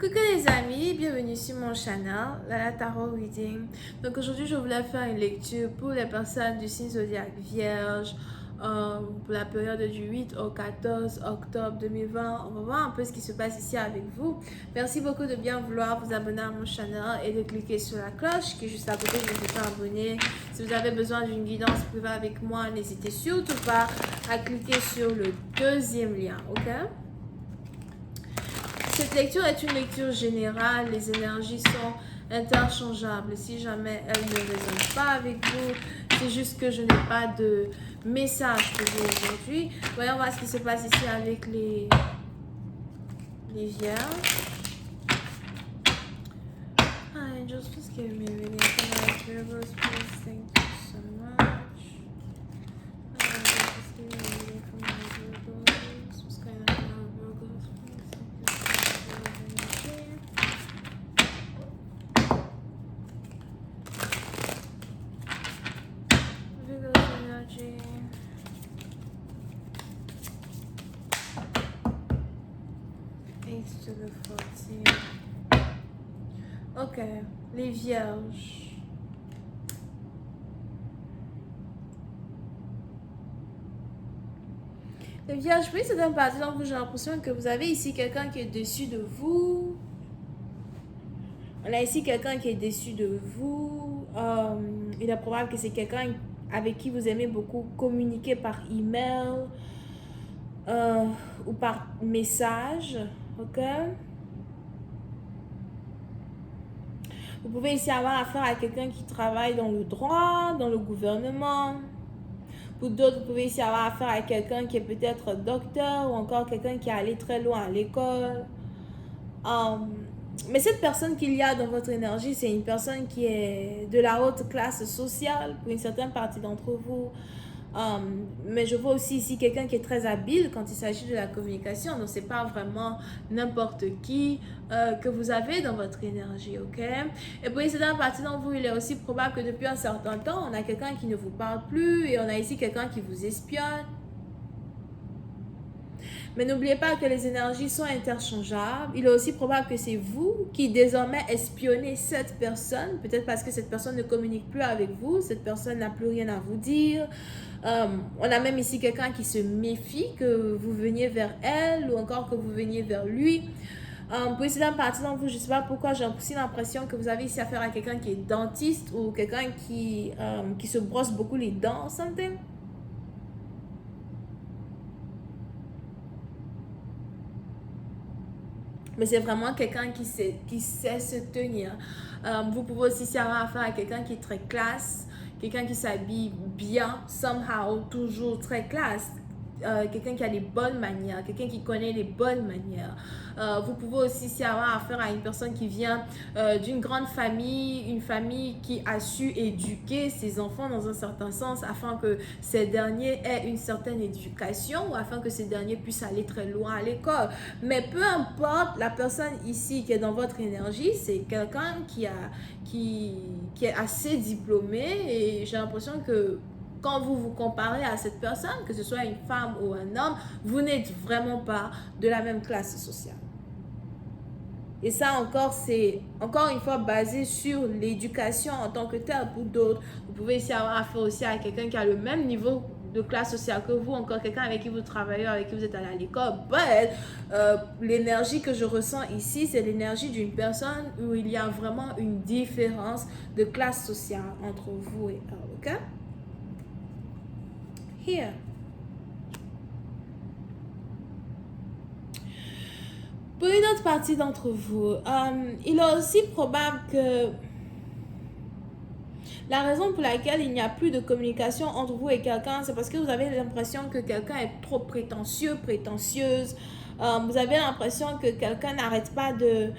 Coucou les amis, bienvenue sur mon channel, Lala Tarot Reading. Donc aujourd'hui je voulais faire une lecture pour les personnes du signe zodiaque Vierge pour la période du 8 au 14 octobre 2020. On va voir un peu ce qui se passe ici avec vous. Merci beaucoup de bien vouloir vous abonner à mon channel et de cliquer sur la cloche qui est juste à côté de vous faire abonner. Si vous avez besoin d'une guidance privée avec moi, n'hésitez surtout pas à cliquer sur le deuxième lien, ok? Cette lecture est une lecture générale, les énergies sont interchangeables. Si jamais elles ne résonnent pas avec vous, c'est juste que je n'ai pas de message pour vous aujourd'hui. Voyons voir ce qui se passe ici avec les vierges. Hi, angels, please give me a reading. Virgos, please, thank you so much. Hi, angels, please give me a reading from my Virgos. What's going on with my Virgos? Please, thank you so much. Virgo's energy. Eight to the 14. Ok, les vierges. Les vierges, oui, c'est un parti donc j'ai l'impression que vous avez ici quelqu'un qui est dessus de vous. On a ici quelqu'un qui est déçu de vous. Il est probable que c'est quelqu'un avec qui vous aimez beaucoup communiquer par email ou par message. Ok? Vous pouvez ici avoir affaire à quelqu'un qui travaille dans le droit, dans le gouvernement. Pour d'autres, vous pouvez ici avoir affaire à quelqu'un qui est peut-être docteur ou encore quelqu'un qui est allé très loin à l'école. Mais cette personne qu'il y a dans votre énergie, c'est une personne qui est de la haute classe sociale pour une certaine partie d'entre vous. Mais je vois aussi ici quelqu'un qui est très habile quand il s'agit de la communication. Donc, ce n'est pas vraiment n'importe qui que vous avez dans votre énergie, ok? Et pour une certaine partie d'entre vous, il est aussi probable que depuis un certain temps, on a quelqu'un qui ne vous parle plus et on a ici quelqu'un qui vous espionne. Mais n'oubliez pas que les énergies sont interchangeables. Il est aussi probable que c'est vous qui désormais espionnez cette personne. Peut-être parce que cette personne ne communique plus avec vous. Cette personne n'a plus rien à vous dire. On a même ici quelqu'un qui se méfie que vous veniez vers elle ou encore que vous veniez vers lui. Pour essayer d'en partir d'entre vous, je ne sais pas pourquoi j'ai aussi l'impression que vous avez ici affaire à quelqu'un qui est dentiste ou quelqu'un qui se brosse beaucoup les dents, something. Mais c'est vraiment quelqu'un qui sait se tenir. Vous pouvez aussi avoir affaire à quelqu'un qui est très classe, quelqu'un qui s'habille bien, somehow, toujours très classe. Quelqu'un qui a les bonnes manières, quelqu'un qui connaît les bonnes manières. Vous pouvez aussi avoir affaire à une personne qui vient d'une grande famille, une famille qui a su éduquer ses enfants dans un certain sens afin que ces derniers aient une certaine éducation ou afin que ces derniers puissent aller très loin à l'école. Mais peu importe, la personne ici qui est dans votre énergie, c'est quelqu'un qui est assez diplômé et j'ai l'impression que quand vous vous comparez à cette personne, que ce soit une femme ou un homme, vous n'êtes vraiment pas de la même classe sociale. Et ça encore, c'est encore une fois basé sur l'éducation en tant que telle. Pour d'autres, vous pouvez ici avoir affaire aussi à quelqu'un qui a le même niveau de classe sociale que vous, encore quelqu'un avec qui vous travaillez, avec qui vous êtes allé à l'école. L'énergie que je ressens ici, c'est l'énergie d'une personne où il y a vraiment une différence de classe sociale entre vous et elle, ok? Here. Pour une autre partie d'entre vous, il est aussi probable que la raison pour laquelle il n'y a plus de communication entre vous et quelqu'un, c'est parce que vous avez l'impression que quelqu'un est trop prétentieux, prétentieuse. Vous avez l'impression que quelqu'un n'arrête pas de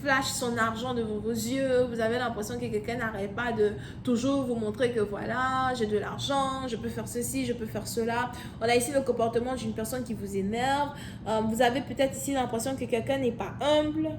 flash son argent devant vos yeux. Vous avez l'impression que quelqu'un n'arrête pas de toujours vous montrer que voilà, j'ai de l'argent, je peux faire ceci, je peux faire cela. On a ici le comportement d'une personne qui vous énerve. Vous avez peut-être ici l'impression que quelqu'un n'est pas humble.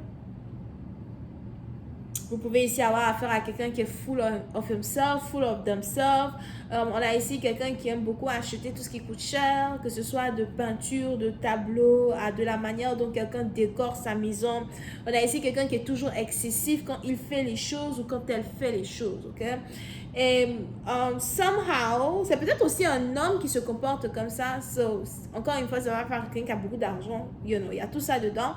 Vous pouvez ici avoir affaire à quelqu'un qui est full of himself, full of themselves. On a ici quelqu'un qui aime beaucoup acheter tout ce qui coûte cher, que ce soit de peinture, de tableaux, de la manière dont quelqu'un décore sa maison. On a ici quelqu'un qui est toujours excessif quand il fait les choses ou quand elle fait les choses, ok? Et somehow, c'est peut-être aussi un homme qui se comporte comme ça. So, encore une fois, ça va faire quelqu'un qui a beaucoup d'argent. You know, il y a tout ça dedans.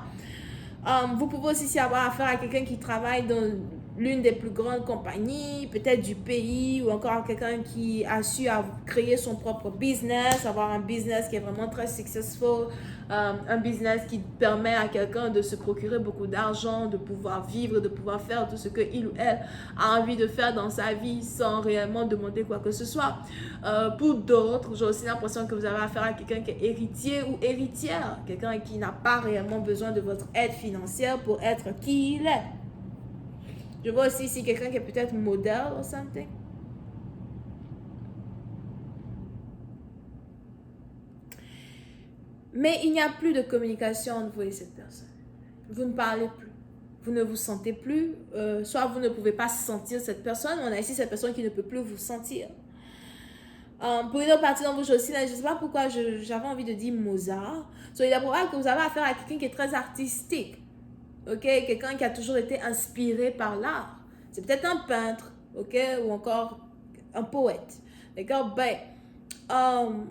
Vous pouvez aussi avoir affaire à quelqu'un qui travaille dans l'une des plus grandes compagnies, peut-être du pays, ou encore quelqu'un qui a su créer son propre business, avoir un business qui est vraiment très successful, un business qui permet à quelqu'un de se procurer beaucoup d'argent, de pouvoir vivre, de pouvoir faire tout ce qu'il ou elle a envie de faire dans sa vie sans réellement demander quoi que ce soit. Pour d'autres, j'ai aussi l'impression que vous avez affaire à quelqu'un qui est héritier ou héritière, quelqu'un qui n'a pas réellement besoin de votre aide financière pour être qui il est. Je vois aussi ici quelqu'un qui est peut-être modèle ou something. Mais il n'y a plus de communication entre vous et cette personne. Vous ne parlez plus. Vous ne vous sentez plus. Soit vous ne pouvez pas sentir cette personne. On a ici cette personne qui ne peut plus vous sentir. Pour une autre partie dans vos aussi, je ne sais pas pourquoi j'avais envie de dire Mozart. So, il est probable que vous avez affaire à quelqu'un qui est très artistique. Ok, quelqu'un qui a toujours été inspiré par l'art. C'est peut-être un peintre, ok, ou encore un poète. D'accord, ben, on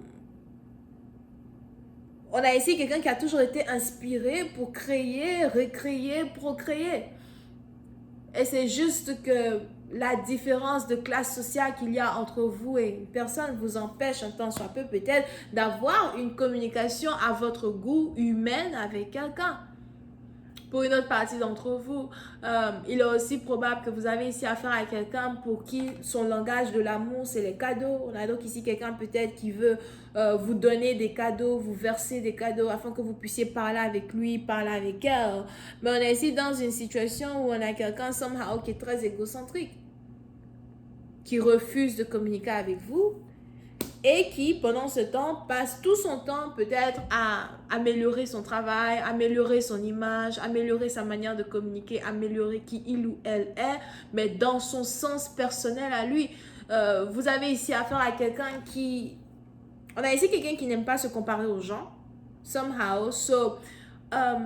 a ici quelqu'un qui a toujours été inspiré pour créer, recréer, procréer. Et c'est juste que la différence de classe sociale qu'il y a entre vous et une personne vous empêche un temps soit peu peut-être d'avoir une communication à votre goût humaine avec quelqu'un. Pour une autre partie d'entre vous, il est aussi probable que vous avez ici affaire à quelqu'un pour qui son langage de l'amour, c'est les cadeaux. On a donc ici quelqu'un peut-être qui veut vous donner des cadeaux, vous verser des cadeaux afin que vous puissiez parler avec lui, parler avec elle. Mais on est ici dans une situation où on a quelqu'un somehow qui est très égocentrique, qui refuse de communiquer avec vous et qui, pendant ce temps, passe tout son temps peut-être à améliorer son travail, améliorer son image, améliorer sa manière de communiquer, améliorer qui il ou elle est, mais dans son sens personnel à lui. Vous avez ici affaire à quelqu'un qui... On a ici quelqu'un qui n'aime pas se comparer aux gens, somehow. So,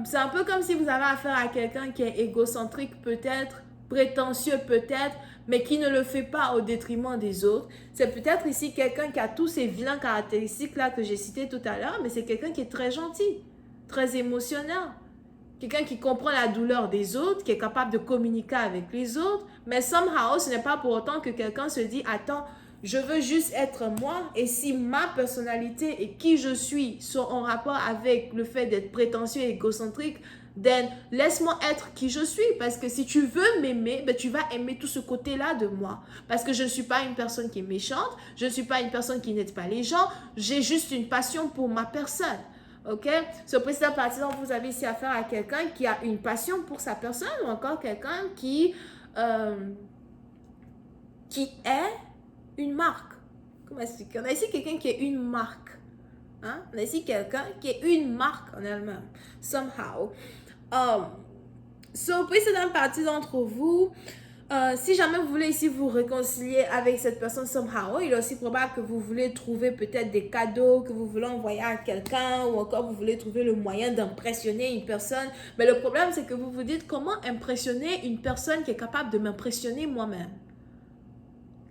c'est un peu comme si vous avez affaire à quelqu'un qui est égocentrique peut-être, prétentieux peut-être, mais qui ne le fait pas au détriment des autres. C'est peut-être ici quelqu'un qui a tous ces vilains caractéristiques-là que j'ai cités tout à l'heure, mais c'est quelqu'un qui est très gentil, très émotionnel. Quelqu'un qui comprend la douleur des autres, qui est capable de communiquer avec les autres, mais somehow, ce n'est pas pour autant que quelqu'un se dit « Attends, je veux juste être moi et si ma personnalité et qui je suis sont en rapport avec le fait d'être prétentieux et égocentrique, then laisse-moi être qui je suis parce que si tu veux m'aimer, ben, tu vas aimer tout ce côté-là de moi parce que je ne suis pas une personne qui est méchante, je ne suis pas une personne qui n'aide pas les gens, j'ai juste une passion pour ma personne. Ok, sur cette partie, vous avez ici affaire à quelqu'un qui a une passion pour sa personne ou encore quelqu'un qui est une marque. Comment expliquer? On a ici quelqu'un qui est une marque. Hein? On a ici quelqu'un qui est une marque en elle-même. Somehow. So, précédente partie d'entre vous, si jamais vous voulez ici vous réconcilier avec cette personne somehow, il est aussi probable que vous voulez trouver peut-être des cadeaux que vous voulez envoyer à quelqu'un ou encore vous voulez trouver le moyen d'impressionner une personne. Mais le problème, c'est que vous vous dites comment impressionner une personne qui est capable de m'impressionner moi-même.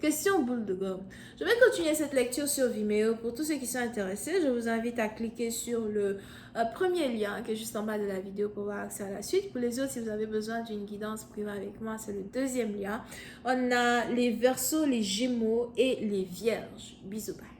Question boule de gomme. Je vais continuer cette lecture sur Vimeo. Pour tous ceux qui sont intéressés, je vous invite à cliquer sur le premier lien qui est juste en bas de la vidéo pour avoir accès à la suite. Pour les autres, si vous avez besoin d'une guidance privée avec moi, c'est le deuxième lien. On a les Verseaux, les Gémeaux et les Vierges. Bisous, bye.